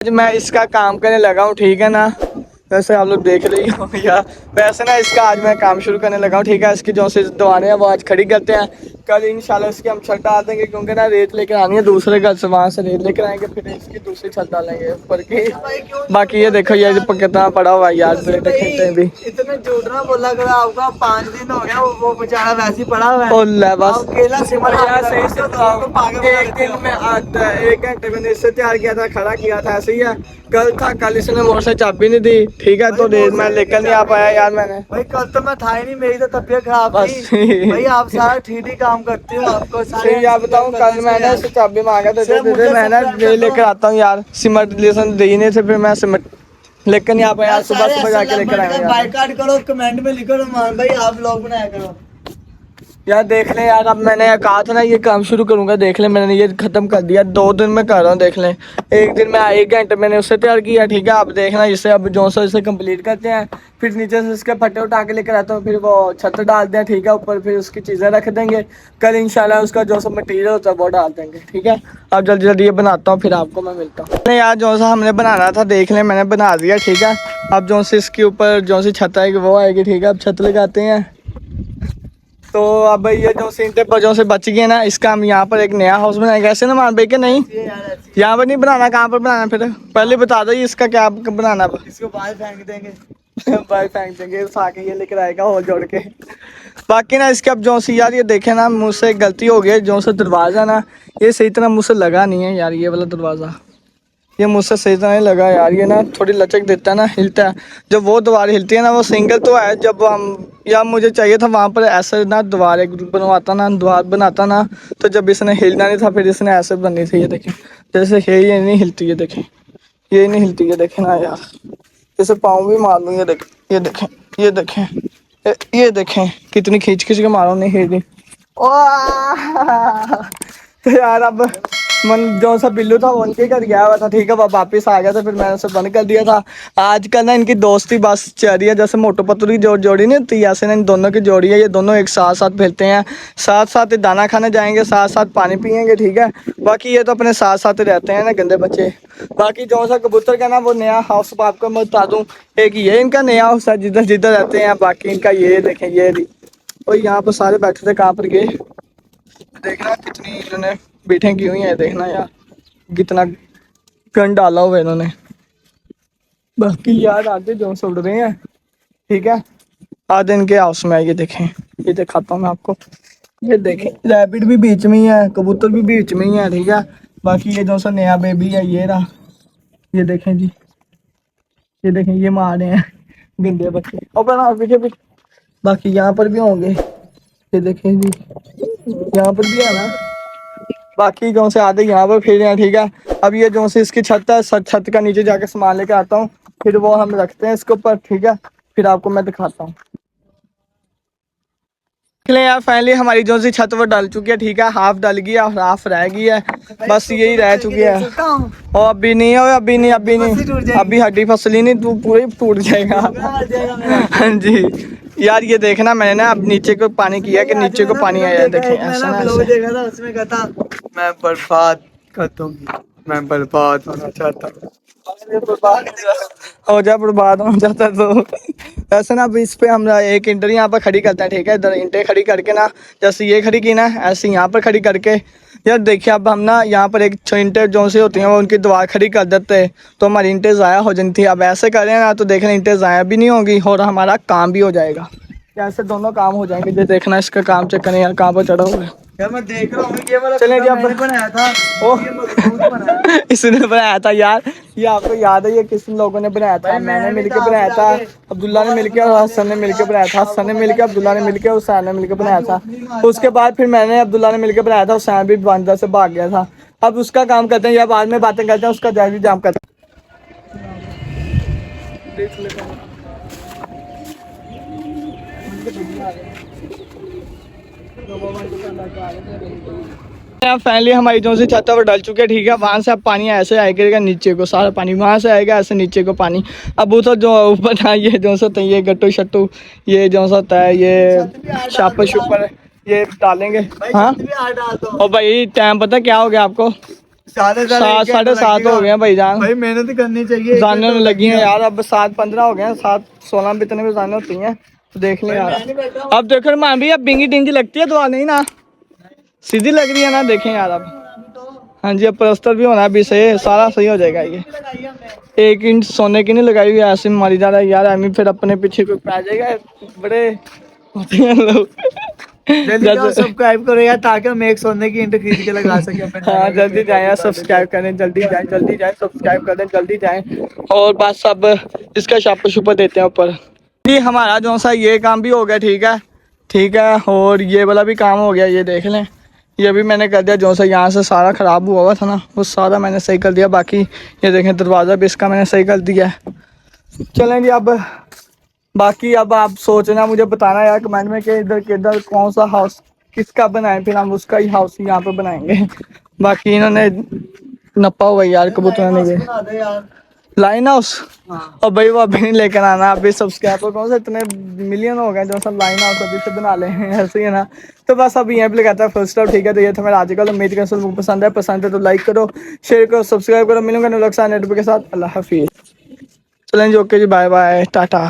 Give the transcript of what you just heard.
आज मैं इसका काम करने लगा हूँ, ठीक है ना। वैसे आप लोग देख रही हो यार, वैसे ना इसका आज मैं काम शुरू करने लगा हूँ, ठीक है। इसकी जो सी दुकानें हैं वो आज खड़ी करते हैं, कल इंशाल्लाह इसकी हम छत डाल देंगे, क्योंकि ना रेत लेकर आनी है दूसरे घर से, वहाँ से रेत लेकर आएंगे, फिर इसकी दूसरी छत डालेंगे ऊपर की। बाकी ये देखो ये कितना पड़ा हुआ है यार, देखते भी इतने झूठना बोला करो, आपका 5 दिन हो गया वो बेचारा वैसे ही पड़ा हुआ है। बस अकेला सिमर सही से एक दिन में आता है, 1 घंटे मैंने इससे तैयार किया था, खड़ा किया था, ऐसे ही है। कल था, कल इसने मोटर से चाबी नहीं दी, ठीक है, तो रेत मैं लेकर नहीं आ पाया यार मैंने। भाई कल तो मैं था ही नहीं, मेरी तो तबीयत खराब थी भाई। आप सारा ठीक ही काम करते हो, आपको सारे यार बताऊँ, कल मैंने इससे चाबी मांगा था, मैं ना ये लेकर आता हूँ यार, सीमेंट लेसन देने से फिर मैं सीमेंट लेकर नहीं आ पाया, सुबह जाके लेकर आएंगे। बाइकाट करो, कमेंट में लिखो रहमान भाई आप लोग बनाया करो यार। देख लें यार, अब मैंने कहा था ना ये काम शुरू करूंगा, देख लें मैंने ये खत्म कर दिया, 2 दिन में कर रहा हूँ, देख लें। एक दिन में 1 घंटे मैंने उससे तैयार किया, ठीक है। अब देखना इसे, अब जो सो इसे कंप्लीट करते हैं, फिर नीचे से इसके फट्टे उठा के लेकर आता हूँ, फिर वो छत डालते हैं, ठीक है, ऊपर फिर उसकी चीज़ें रख देंगे। कल इंशाल्लाह उसका जो सब मटीरियल होता है वो डाल देंगे, ठीक है। अब जल्दी जल्दी ये बनाता हूँ, फिर आपको मैं मिलता हूँ। नहीं यार, जो सा हमने बनाना था देख लें मैंने बना दिया, ठीक है। अब जो सी इसके ऊपर जो सी छत आएगी वो आएगी, ठीक है। अब छत लगाते हैं, तो अब ये जो सींटे पर जो से बच गए ना, इसका हम यहाँ पर एक नया हाउस बनाएंगे, ऐसे ना मान भाई के नहीं, यहाँ पर नहीं बनाना, कहाँ पर बनाना फिर पहले बता दो इसका क्या बनाना। इसको बाहर फेंक देंगे बाहर फेंक देंगे, साके ये लेकर आएगा हो जोड़ के। बाकी ना इसके अब जो सी यार, ये देखे ना मुझसे गलती हो गई, जो सा दरवाज़ा ना ये सही तरह मुझसे लगा नहीं है यार, ये वाला दरवाज़ा ये मुझसे सही तरह नहीं लगा यार। ये ना थोड़ी लचक देता है ना, हिलता है। जब वो दीवार हिलती है ना, वो सिंगल तो है, जब हम या मुझे चाहिए था वहाँ पर ऐसे ना दीवार एक बनवाता ना, दीवार बनाता ना, तो जब इसने हिलना नहीं था फिर इसने ऐसे बननी थी। ये देखें जैसे है, ये नहीं हिलती, ये देखें ये नहीं हिलती, ये देखें ना यार, जैसे पाँव भी मार लूँ, ये देखें ये देखें ये देखें ये देखें कितनी खींच खींच के मारो, नहीं हिली। तो यार अब मन जो सा बिल्लू था वो उनके घर गया हुआ था, ठीक है, वो वापस आ गया था, फिर मैंने उसे बंद कर दिया था। आजकल ना इनकी दोस्ती बस चल रही है, जैसे मोटू पतलू की जोड़ी नहीं होती, ऐसे ना इन दोनों की जोड़ी है। ये दोनों एक साथ साथ खेलते हैं, साथ साथ दाना खाने जाएंगे, साथ साथ पानी पियेंगे, ठीक है। बाकी ये तो अपने साथ साथ रहते हैं ना गंदे बच्चे। बाकी जो सा कबूतर का ना वो नया हाउस आपको मैं बता दूँ, एक ये इनका नया हाउस है जिधर जिधर रहते हैं। बाकी इनका ये देखें, ये और यहाँ पर सारे बैठे थे, कहाँ पर गए देखना, कितनी इन्होंने बीठें की हुई हैं, देखना यार कितना गन डाला हुआ है इन्होंने। बाकी यार आगे जो उड़ रहे हैं, ठीक है, आधे इनके हाउस में है। ये देखें, ये दिखाता हूँ मैं आपको, ये देखें रैबिट भी बीच में ही है, कबूतर भी बीच में ही है, ठीक है। बाकी ये जो सा नया बेबी है ये रहा, ये देखें जी, ये देखें ये मार रहे हैं गंदे बच्चे, और बना पीछे भी। बाकी यहाँ पर भी होंगे, ये देखें जी, यहाँ पर भी है ना। बाकी जो से आधे यहाँ पर फिर रहे हैं, ठीक है। अब ये जो से इसकी छत है, छत का नीचे जाके सामान लेके आता हूँ, फिर वो हम रखते हैं इसके ऊपर, ठीक है। फिर आपको मैं दिखाता हूँ। यार फाइनली हमारी जो सी छत वो डल चुकी है, ठीक है, हाफ डल गई है और हाफ रह गई है, बस यही रह चुकी है। और अभी नहीं है, अभी नहीं, अभी हड्डी फसली नहीं, तू पूरी टूट जाएगा। हाँ जी यार, ये देखना मैंने ना अब नीचे को पानी किया कि नीचे को पानी आया, देखें ऐसा ना, देखा था उसमें कहता मैं बर्बाद कर दूंगी, मैं बर्बाद होना चाहता हूँ। हो जा बर्बाद हो जाता तो ऐसे ना। अब इस पे हम एक इंटर यहाँ पर खड़ी करते हैं, ठीक है। इधर इंटें खड़ी करके ना, जैसे ये खड़ी की ना, ऐसे यहाँ पर खड़ी करके यार देखिए, अब हम ना यहाँ पर एक इंटें जो सी होती हैं वो उनकी दीवार खड़ी कर देते हैं, तो हमारी इंटें ज़ाया हो जाती थी। अब ऐसे करें ना तो देखना इंटें ज़ाया भी नहीं होगी और हमारा काम भी हो जाएगा, ऐसे दोनों काम हो जाएंगे। जो देखना इसका काम चेक करें यार, कहाँ पर चढ़ा हुआ है यार, मैं देख रहा हूँ ये वाला चलें जी, अब बनाया था, ये मजबूत बनाया इसने बनाया था यार। ये आपको याद है ये किस लोगों ने बनाया था? मैंने मिलके बनाया था, अब्दुल्ला ने मिलके और हसन ने मिलके बनाया था, हसन ने मिलके, अब्दुल्ला ने मिलके, हुसैन ने मिलके बनाया था। उसके बाद फिर मैंने, अब्दुल्ला ने मिलके बनाया था, हुसैन भी बंदर से भाग गया था। अब उसका काम करते हैं या बाद में बातें करते हैं, उसका जायज़ी जाम करते हैं। फाइनली हमारी जो सी छत वो डल चुकी है, ठीक है। वहाँ से अब पानी ऐसे आएगा नीचे को, सारा पानी वहाँ से आएगा ऐसे नीचे को पानी। अब उधर जो ऊपर ना ये जो सा ये गट्टू शट्टू ये जो सा है ये शापर शुपर ये डालेंगे। हाँ और भाई टाइम पता क्या हो गया आपको? 7:30 हो गए हैं भाईजान। भाई मेहनत करनी चाहिए। जाने में लगी है यार, अब 7:15 हो गए हैं, 7:16 में इतने में जाने होती हैं, तो देख लें यार। अब देखो मान भी, अब बिंगी टिंगी लगती है दवा नहीं ना, सीधी लग रही है ना, देखें यार अब। हाँ जी, अब प्लास्टर भी होना है अभी से, सारा सही हो जाएगा। ये 1 इंच सोने की नहीं लगाई हुई, ऐसे मारी जा रहा है यार। हमें फिर अपने पीछे कोई पा जाएगा, बड़े होते हैं लोग। जल्दी सब्सक्राइब करो यार, ताकि हम एक सोने की ईंट खरीद के लगा सके अपने। हाँ जल्दी जाए यार, सब्सक्राइब करें, जल्दी जाए सब्सक्राइब करें, जल्दी जाए। और बस अब इसका शापर शुपर देते हैं ऊपर जी। हमारा जो सा ये काम भी हो गया, ठीक है। और ये वाला भी काम हो गया, ये देख लें, ये भी मैंने कर दिया। जो सा यहाँ से सारा ख़राब हुआ था ना, वो सारा मैंने सही कर दिया। बाकी ये देखें, दरवाज़ा भी इसका मैंने सही कर दिया है। चलें जी, अब बाकी अब आप सोचना, मुझे बताना यार कमेंट में कि इधर किधर कौन सा हाउस किसका बनाए, फिर हम उसका ही हाउस यहाँ पे बनाएंगे। बाकी इन्होंने नपा हुआ यार कबूतर ने, लाइन हाउस। और भाई वो अभी नहीं लेकर आना, अभी सब्सक्राइबर कौन से इतने मिलियन हो गए, जो सब लाइन हाउस अभी से बना ले हैं, ऐसे ही है ना। तो बस अभी यहाँ पे लगाता है फर्स्ट ठीक है। तो ये था मेरा आज का, उम्मीद करता हूं पसंद है तो लाइक करो, शेयर करो, सब्सक्राइब करो। मिलूंगा नेटवर्क के साथ। अल्लाह हाफिज़। चलें जी, ओके जी, बाय बाय, टाटा।